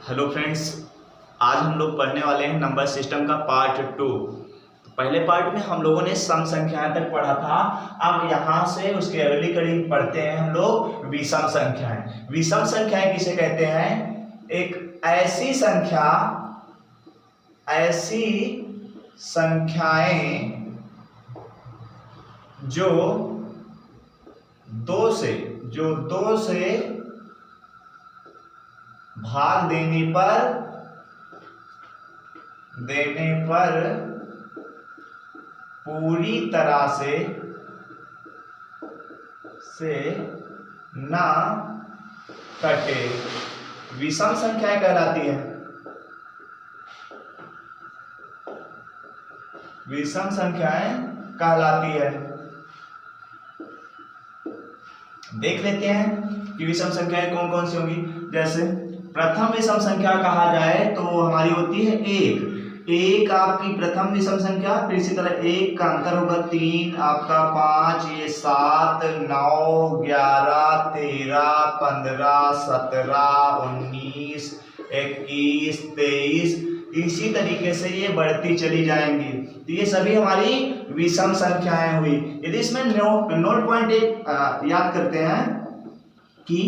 Hello friends, आज हम लोग पढ़ने वाले हैं नंबर सिस्टम का पार्ट 2। पहले पार्ट में हम लोगों ने सम संख्याएं तक पढ़ा था। अब यहाँ से उसके अगली कड़ी पढ़ते हैं हम लोग विषम संख्याएं। विषम संख्याएं किसे कहते हैं? एक ऐसी संख्याएं जो दो से भाग देने पर पूरी तरह से ना कटे, विषम संख्याएं कहलाती है। विषम संख्याएं कहलाती है। देख लेते हैं कि विषम संख्याएं कौन कौन सी होंगी। जैसे प्रथम विषम संख्या कहा जाए तो हमारी होती है एक आपकी प्रथम विषम संख्या। फिर इसी तरह एक का अंतर होगा 3, आपका 5, ये 7, 9, 11, 13, 15, 17, 19, 21, 23, इसी तरीके से ये बढ़ती चली जाएंगी। तो ये सभी हमारी विषम संख्याएं हुई। यदि इसमें नोट पॉइंट एक याद करते हैं कि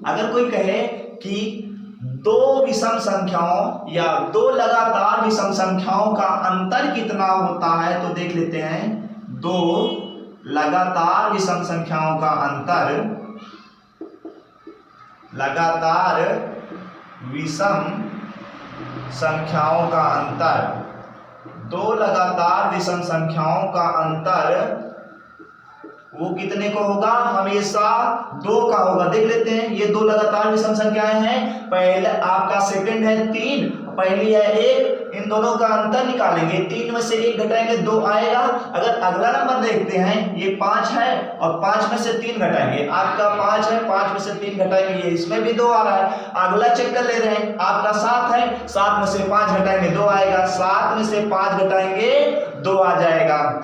अगर कोई कहे कि दो विषम संख्याओं या दो लगातार विषम संख्याओं का अंतर कितना होता है, तो देख लेते हैं। दो लगातार विषम संख्याओं का अंतर, लगातार विषम संख्याओं का अंतर, दो लगातार विषम संख्याओं का अंतर वो कितने को होगा? हमेशा 2 का होगा। देख लेते हैं, ये दो लगातार विषम संख्याएं हैं। पहले आपका सेकंड है 3, पहली है 1, इन दोनों का अंतर निकालेंगे। 3 में से 1 घटाएंगे 2 आएगा। अगर अगला नंबर देखते हैं, ये 5 है और 5 में से 3 घटाएंगे, आपका 5 है, 5 में से 3 घटाएंगे, ये इसमें भी 2 आ रहा है। अगला चेक कर ले रहे हैं, आपका 7 है, 7 में से 5 घटाएंगे 2 आएगा, 7 में से 5 घटाएंगे 2 आ जाएगा।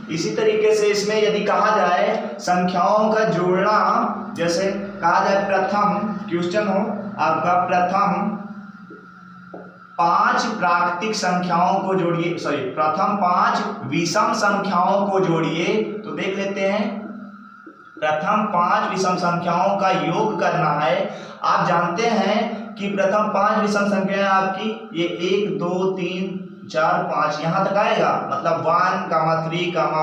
इसी तरीके से इसमें यदि कहा जाए संख्याओं का जोड़ना, जैसे कहा जाए प्रथम क्वेश्चन हो आपका, प्रथम 5 प्राकृतिक संख्याओं को जोड़िए, प्रथम 5 विषम संख्याओं को जोड़िए। तो देख लेते हैं, प्रथम 5 विषम संख्याओं का योग करना है। आप जानते हैं कि प्रथम 5 विषम संख्याएं आपकी ये 1, 2, 3, 4, 5 यहां तक आएगा। मतलब 1, 3, 5,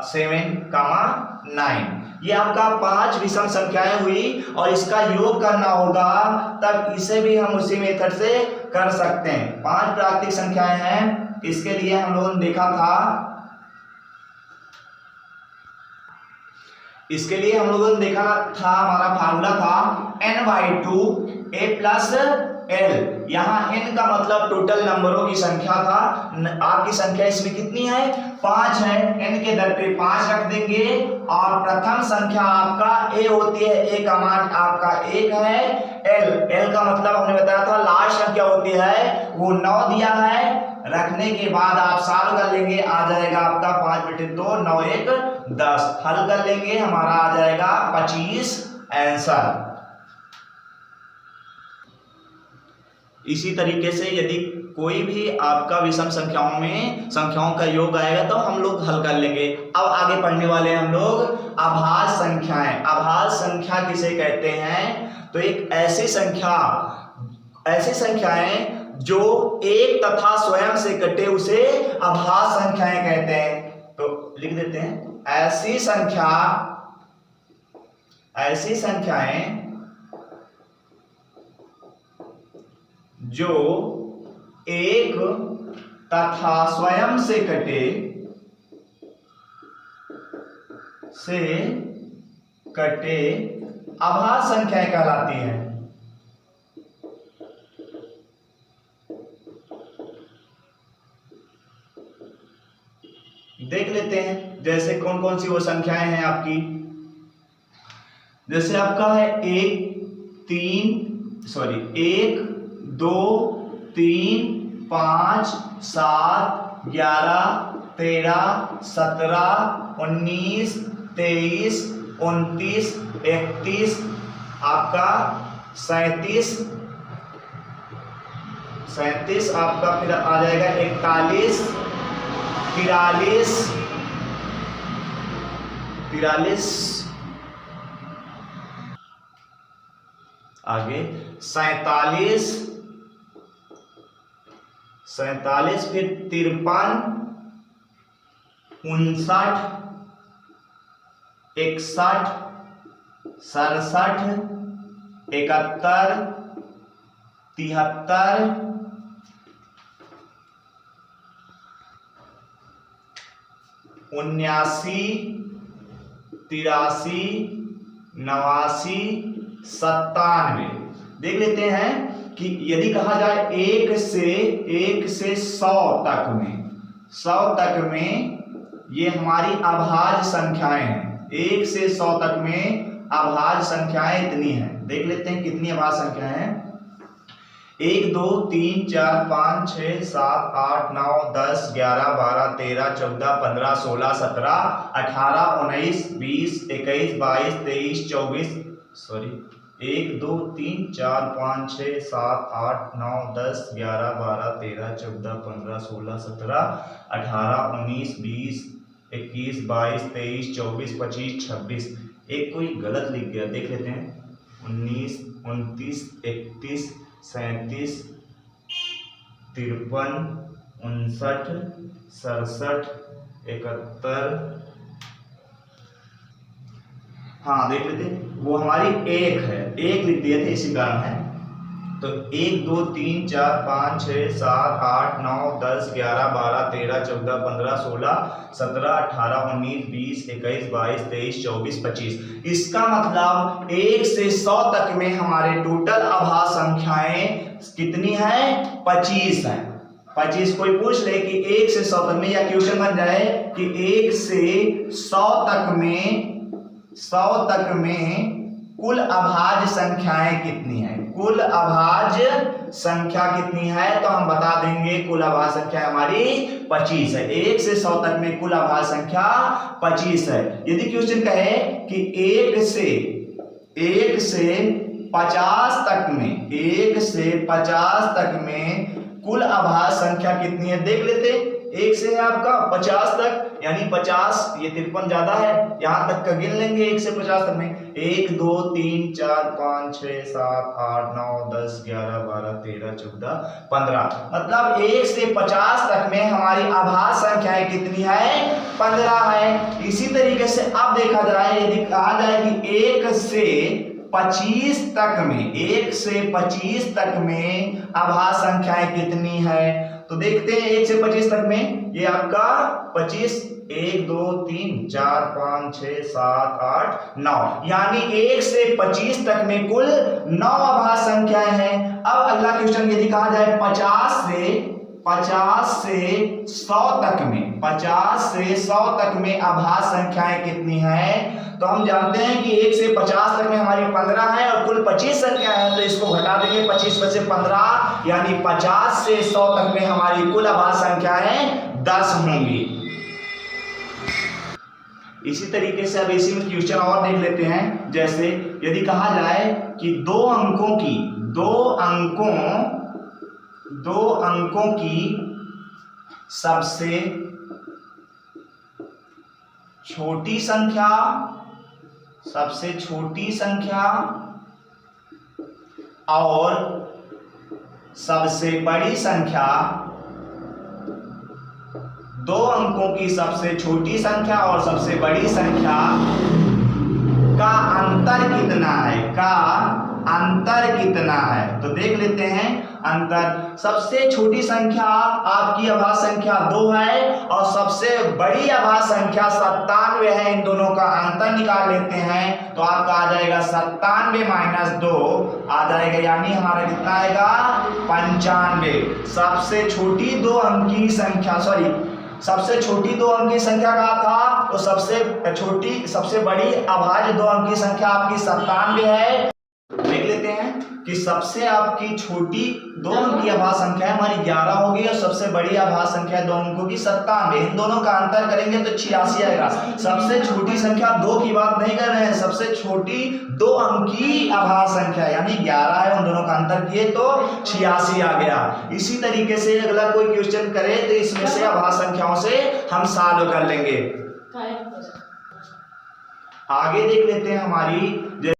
7, 9, ये आपका 5 विषम संख्याएं हुई और इसका योग करना होगा, तब इसे भी हम उसी मेथड से कर सकते हैं। 5 प्राकृतिक संख्याएं हैं, इसके लिए हम लोगों ने देखा था, इसके लिए हम लोगों ने देखा था, हमारा फार्मूला था n/2 a + l। यहाँ n का मतलब टोटल नंबरों की संख्या था। आपकी संख्या इसमें कितनी है? 5 है। n के दर पे 5 रख देंगे और प्रथम संख्या आपका a होती है, a का मान आपका 1 है। l का मतलब हमने बताया था लास्ट संख्या होती है, वो 9 दिया है। रखने के बाद आप सॉल्व कर लेंगे, आ जाएगा आपका 5/2, 9 1 10। हल कर लेंगे, हमारा आ जाएगा 25 आंसर। इसी तरीके से यदि कोई भी आपका विषम संख्याओं का योग आएगा तो हम लोग हल कर लेंगे। अब आगे पढ़ने वाले हैं हम लोग अभाज्य संख्याएं। अभाज्य संख्या किसे कहते हैं? तो एक ऐसी संख्याएं जो एक तथा स्वयं से कटे, उसे अभाज्य संख्याएं कहते हैं। तो लिख देते हैं, ऐसी संख्याएं जो एक तथा स्वयं से कटे अभाज्य संख्याएं कहलाती हैं। देख लेते हैं, जैसे कौन कौन सी वो संख्याएं हैं आपकी। जैसे आपका है 1, 2, 3, 5, 7, 11, 13, 17, 19, 23, 29, 31, आपका 37, आपका फिर आ जाएगा 41, 43, आगे 47, फिर 53, 59, 61, 67, 71, 73, 79, 83, 89, 97। देख लेते हैं कि यदि कहा जाए 1 से 100 तक में ये हमारी अभाज्य संख्याएं हैं। 1 से 100 तक में अभाज्य संख्याएं इतनी हैं। देख लेते हैं कितनी अभाज्य संख्याएं हैं। 1 2 3 4 5 6 7 8 9 10 11 12 13 14 15 16 17 18 19 20 21 22 23 24 1 2 3 4 5 6 7 8 9 10 11 12 13 14 15 16 17 18 19 20 21 22 23 24 25 26। एक कोई गलत लिख गया, देख लेते हैं। 19 29 31 37 53 59 67 71। हाँ देख लेते, वो हमारी 1 है, 1 लिख दिए थे, इसी कारण है। तो 1 2 3 4 5 6 7 8 9 10 11 12 13 14 15 16 17 18 19 20 21 22 23 24 25। इसका मतलब 1 से 100 तक में हमारे टोटल अभाज्य संख्याएं कितनी है? 25 है। 25। कोई पूछ ले कि 1 से 100 तक में, या क्वेश्चन बन जाए कि 1 से 100 तक में कुल अभाज्य संख्याएं कितनी है? कुल अभाज्य संख्या कितनी है? तो हम बता देंगे कुल अभाज्य संख्या हमारी 25 है। 1 से 100 तक में कुल अभाज्य संख्या 25 है। यदि क्वेश्चन कहे कि 1 से 50 तक में, 1 से 50 तक में कुल अभाज्य संख्या कितनी है? देख लेते। 1 से है आपका 50 तक, यानी 50, ये 53 ज्यादा है, यहां तक का गिन लेंगे 1 से 50 तक में। 1 2 3 4 5 6 7 8 9 10 11 12 13 14 15। मतलब 1 से 50 तक में हमारी अभाज्य संख्याएं कितनी है? 15 है। इसी तरीके से अब देखा जाए, यदि कहा जाए कि 1 से 25 तक में, 1 से 25 तक में अभाज्य संख्याएं कितनी है? तो देखते हैं 1 से 25 तक में, ये आपका 25, 1 2 3 4 5 6 7 8 9, यानी 1 से 25 तक में कुल 9 अभाज्य संख्याएं हैं। अब अगला क्वेश्चन यदि कहा जाए 50 से 100 तक में, 50 से 100 तक में अभाज्य संख्याएं कितनी हैं? तो हम जानते हैं कि 1 से 50 तक में हमारी 15 है और कुल 25 संख्याएं हैं, तो इसको घटा देंगे 25 में से 15, यानी 50 से 100 तक में हमारी कुल अभाज्य संख्याएं 10 होंगी। इसी तरीके से अब इसी में क्वेश्चन और देख लेते हैं। जैसे यदि कहा जाए कि दो अंकों की सबसे छोटी संख्या और सबसे बड़ी संख्या, 2 अंकों की सबसे छोटी संख्या और सबसे बड़ी संख्या का अंतर कितना है? तो देख लेते हैं अंतर। सबसे छोटी संख्या आपकी अभाज्य संख्या 2 है और सबसे बड़ी अभाज्य संख्या 97 है। इन दोनों का अंतर निकाल लेते हैं तो आपका आ जाएगा 97 - 2 आ जाएगा, यानी हमारा कितना आएगा? 95। सबसे छोटी 2 अंकी संख्या, सबसे छोटी 2 अंकी संख्या का था, तो सबसे बड़ी अभाज्य 2 अंकी संख्या आपकी 97 है। देख लेते हैं कि सबसे आपकी छोटी 2 अंक की आभाज्य संख्या हमारी 11 होगी और सबसे बड़ी आभाज्य संख्या 2 अंकों की 97। इन दोनों का अंतर करेंगे तो 86 आएगा। सबसे छोटी संख्या 2 की बात नहीं कर रहे हैं, सबसे छोटी 2 अंक की आभाज्य संख्या यानी 11 है, उन दोनों का अंतर किए तो 86 आ गया। इसी तरीके से अगला कोई क्वेश्चन करे तो इसमें से आभाज्य संख्याओं से हम सॉल्व कर लेंगे। आगे देख लेते हैं हमारी